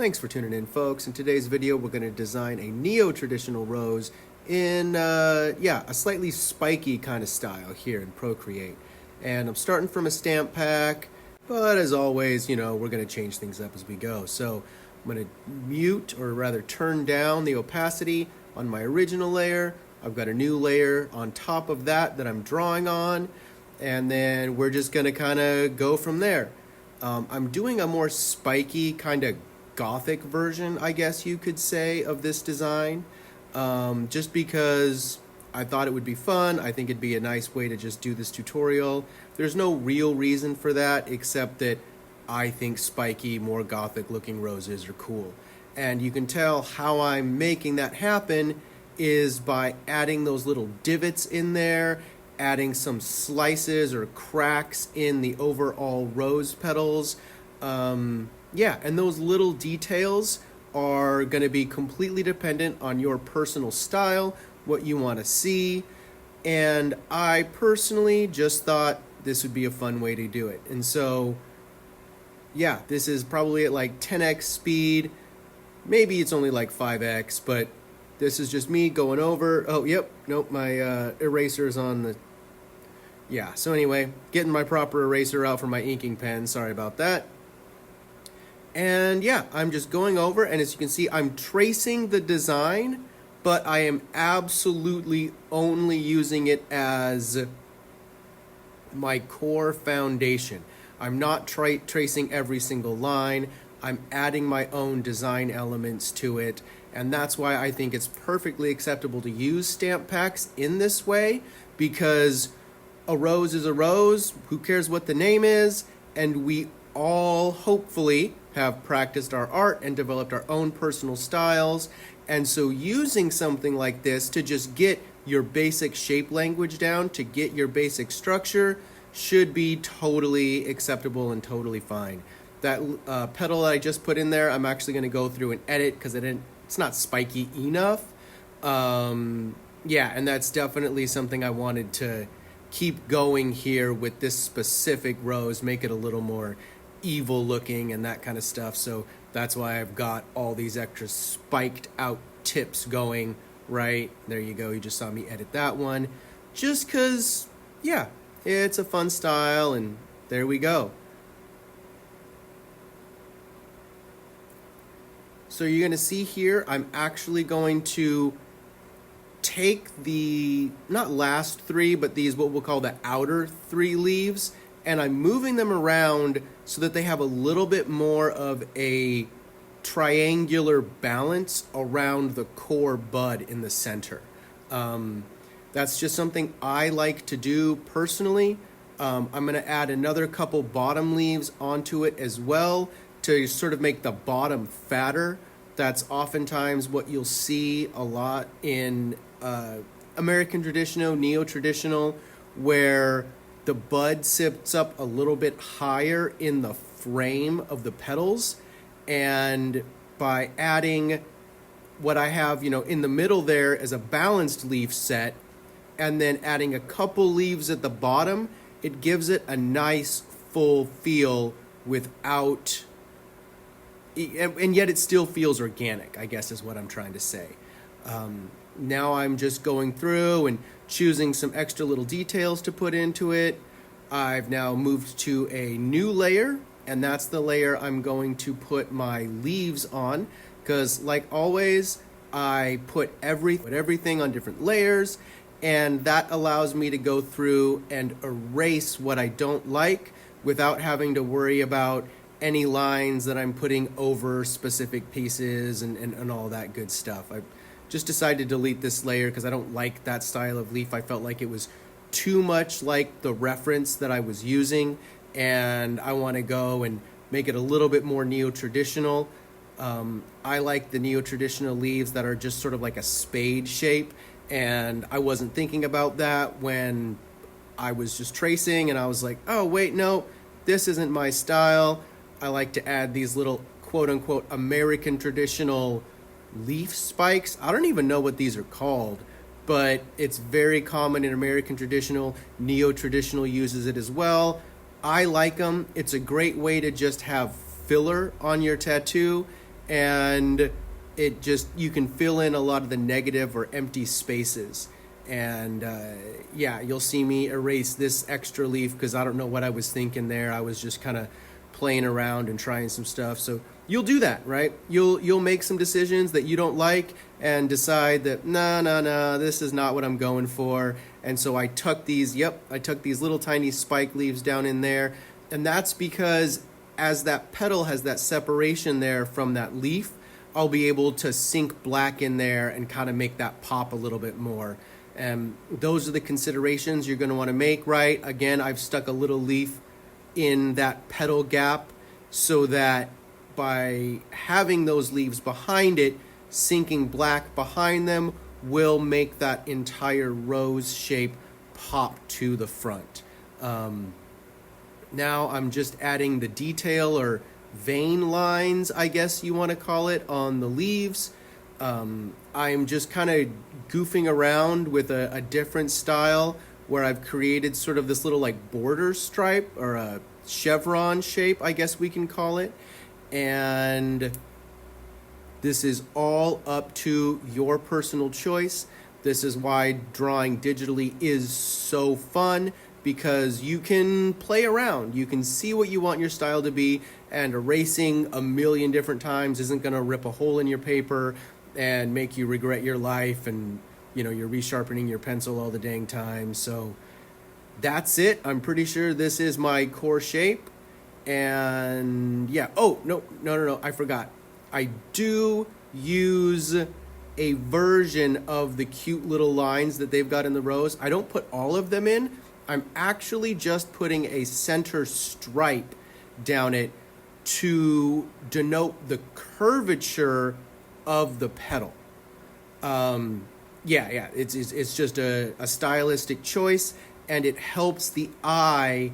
Thanks for tuning in, folks. In today's video, we're going to design a neo-traditional rose in, a slightly spiky kind of style here in Procreate. And I'm starting from a stamp pack, but as always, we're going to change things up as we go. So I'm going to mute, or rather turn down the opacity on my original layer. I've got a new layer on top of that I'm drawing on, and then we're just going to kind of go from there. I'm doing a more spiky kind of Gothic version, I guess you could say, of this design, just because I thought it would be fun. I think it'd be a nice way to just do this tutorial. There's no real reason for that except that I think spiky, more Gothic looking roses are cool. And you can tell how I'm making that happen is by adding those little divots in there, adding some slices or cracks in the overall rose petals. And those little details are going to be completely dependent on your personal style, what you want to see. And I personally just thought this would be a fun way to do it. And so, this is probably at like 10x speed. Maybe it's only like 5x, but this is just me going over. Oh, yep. Nope, my eraser's on the... So anyway, getting my proper eraser out for my inking pen. Sorry about that. And I'm just going over, and as you can see, I'm tracing the design, but I am absolutely only using it as my core foundation. I'm not tracing every single line. I'm adding my own design elements to it, and that's why I think it's perfectly acceptable to use stamp packs in this way, because a rose is a rose. Who cares what the name is? And we all hopefully have practiced our art and developed our own personal styles. And so using something like this to just get your basic shape language down, to get your basic structure, should be totally acceptable and totally fine. That petal that I just put in there, I'm actually going to go through and edit because it's not spiky enough. And that's definitely something I wanted to keep going here with this specific rose, make it a little more evil looking and that kind of stuff. So that's why I've got all these extra spiked out tips going. Right there you go. You just saw me edit that one just because it's a fun style, and there we go. So you're going to see here I'm actually going to take the not last three, but these what we'll call the outer three leaves, and I'm moving them around so that they have a little bit more of a triangular balance around the core bud in the center. That's just something I like to do personally. I'm going to add another couple bottom leaves onto it as well to sort of make the bottom fatter. That's oftentimes what you'll see a lot in American traditional, neo-traditional, where the bud sits up a little bit higher in the frame of the petals, and by adding what I have, in the middle there as a balanced leaf set, and then adding a couple leaves at the bottom, it gives it a nice full feel without, and yet it still feels organic, I guess is what I'm trying to say. Now I'm just going through and choosing some extra little details to put into it. I've now moved to a new layer, and that's the layer I'm going to put my leaves on, because like always, I put everything on different layers, and that allows me to go through and erase what I don't like without having to worry about any lines that I'm putting over specific pieces and all that good stuff. I just decided to delete this layer because I don't like that style of leaf. I felt like it was too much like the reference that I was using, and I want to go and make it a little bit more neo-traditional. I like the neo-traditional leaves that are just sort of like a spade shape, and I wasn't thinking about that when I was just tracing, and I was like, oh wait, no, this isn't my style. I like to add these little quote-unquote American traditional leaf spikes. I don't even know what these are called, but it's very common in American traditional. Neo-traditional uses it as well. I like them. It's a great way to just have filler on your tattoo, and it just, you can fill in a lot of the negative or empty spaces. And yeah, you'll see me erase this extra leaf because I don't know what I was thinking there. I was just kind of playing around and trying some stuff. So you'll do that, right? You'll make some decisions that you don't like and decide that no, this is not what I'm going for. And so I tuck these little tiny spike leaves down in there. And that's because as that petal has that separation there from that leaf, I'll be able to sink black in there and kind of make that pop a little bit more. And those are the considerations you're going to want to make, right? Again, I've stuck a little leaf in that petal gap so that by having those leaves behind it, sinking black behind them will make that entire rose shape pop to the front. Now I'm just adding the detail or vein lines, I guess you want to call it, on the leaves. I'm just kind of goofing around with a different style where I've created sort of this little like border stripe or a chevron shape, I guess we can call it. And this is all up to your personal choice. This is why drawing digitally is so fun, because you can play around. You can see what you want your style to be, and erasing a million different times isn't going to rip a hole in your paper and make you regret your life, and you know, you're resharpening your pencil all the dang time. So that's it. I'm pretty sure this is my core shape. And yeah, oh, no, I forgot. I do use a version of the cute little lines that they've got in the rose. I don't put all of them in. I'm actually just putting a center stripe down it to denote the curvature of the petal. Yeah, it's just a stylistic choice, and it helps the eye.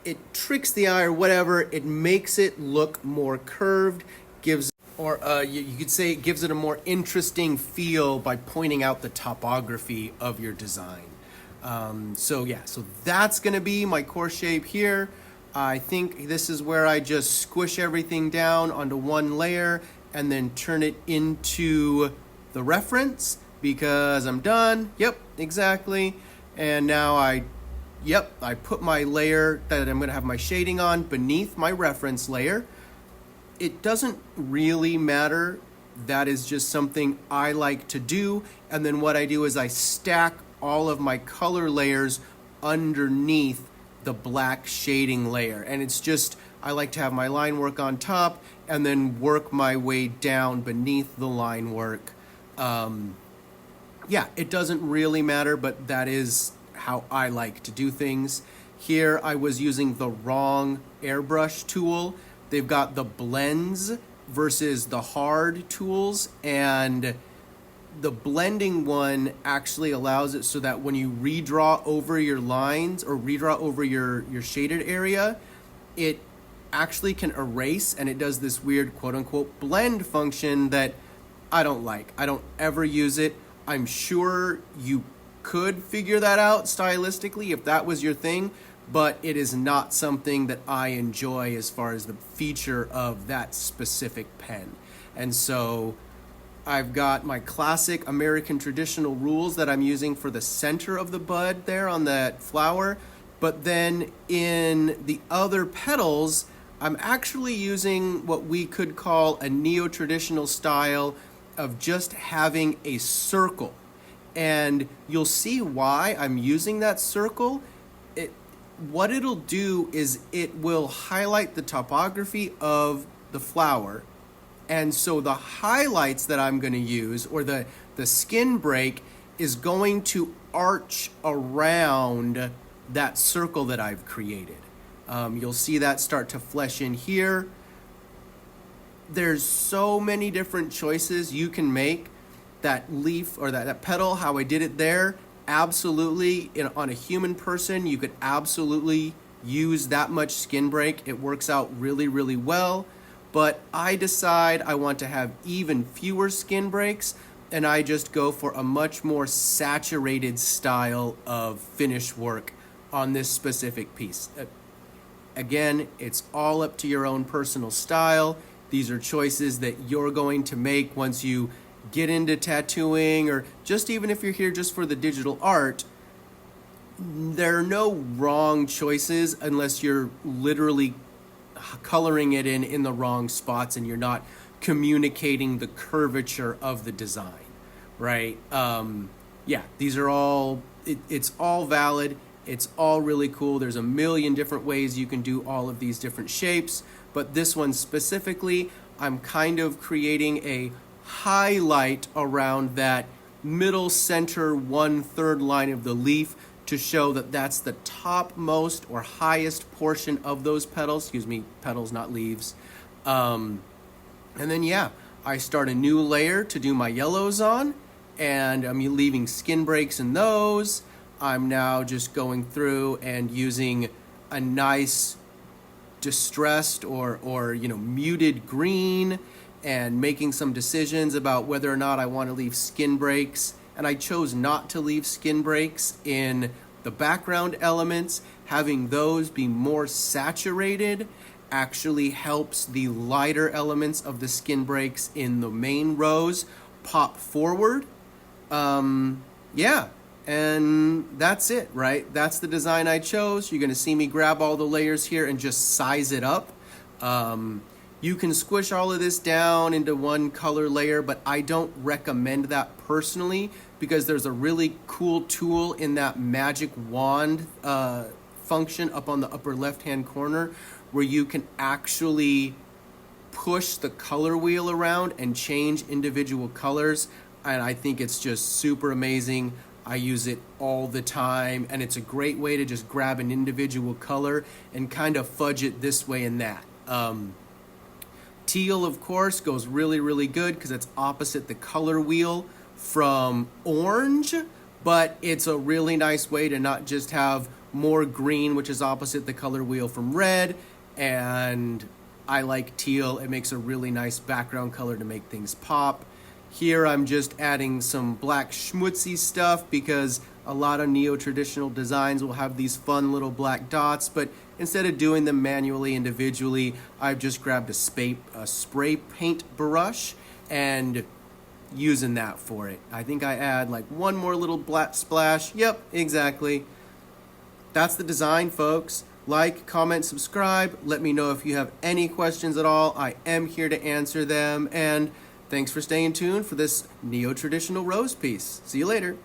It tricks the eye or whatever. It makes it look more curved, gives, or you could say it gives it a more interesting feel by pointing out the topography of your design. So that's going to be my core shape here. I think this is where I just squish everything down onto one layer and then turn it into the reference, because I'm done. Yep, exactly. And now I put my layer that I'm going to have my shading on beneath my reference layer. It doesn't really matter. That is just something I like to do. And then what I do is I stack all of my color layers underneath the black shading layer. And it's just, I like to have my line work on top and then work my way down beneath the line work. It doesn't really matter, but that is how I like to do things. Here I was using the wrong airbrush tool. They've got the blends versus the hard tools, and the blending one actually allows it so that when you redraw over your lines or redraw over your shaded area, it actually can erase, and it does this weird quote-unquote blend function that I don't like. I don't ever use it. I'm sure you could figure that out stylistically if that was your thing, but it is not something that I enjoy as far as the feature of that specific pen. And so I've got my classic American traditional rules that I'm using for the center of the bud there on that flower, but then in the other petals, I'm actually using what we could call a neo-traditional style of just having a circle. And you'll see why I'm using that circle. What it'll do is it will highlight the topography of the flower. And so the highlights that I'm going to use, or the skin break, is going to arch around that circle that I've created. You'll see that start to flesh in here. There's so many different choices you can make. That leaf or that petal, how I did it there, absolutely, on a human person, you could absolutely use that much skin break. It works out really, really well. But I decide I want to have even fewer skin breaks, and I just go for a much more saturated style of finish work on this specific piece. Again, it's all up to your own personal style. These are choices that you're going to make once you get into tattooing, or just even if you're here just for the digital art. There are no wrong choices unless you're literally coloring it in the wrong spots and you're not communicating the curvature of the design, right? Yeah, these are all, it's all valid. It's all really cool. There's a million different ways you can do all of these different shapes, but this one specifically, I'm kind of creating a highlight around that middle center 1/3 line of the leaf to show that that's the topmost or highest portion of those petals. Excuse me, petals, not leaves. And then, yeah, I start a new layer to do my yellows on, and I'm leaving skin breaks in those. I'm now just going through and using a nice distressed or muted green and making some decisions about whether or not I want to leave skin breaks. And I chose not to leave skin breaks in the background elements. Having those be more saturated actually helps the lighter elements of the skin breaks in the main rows pop forward. Yeah, and that's it, right? That's the design I chose. You're gonna see me grab all the layers here and just size it up. You can squish all of this down into one color layer, but I don't recommend that personally because there's a really cool tool in that magic wand function up on the upper left-hand corner where you can actually push the color wheel around and change individual colors. And I think it's just super amazing. I use it all the time, and it's a great way to just grab an individual color and kind of fudge it this way and that. Teal, of course, goes really, really good because it's opposite the color wheel from orange, but it's a really nice way to not just have more green, which is opposite the color wheel from red, and I like teal. It makes a really nice background color to make things pop. Here I'm just adding some black schmutzy stuff because a lot of neo-traditional designs will have these fun little black dots, but instead of doing them manually, individually, I've just grabbed a spray paint brush and using that for it. I think I add like one more little black splash. Yep, exactly. That's the design, folks. Like, comment, subscribe. Let me know if you have any questions at all. I am here to answer them, and thanks for staying tuned for this neo-traditional rose piece. See you later.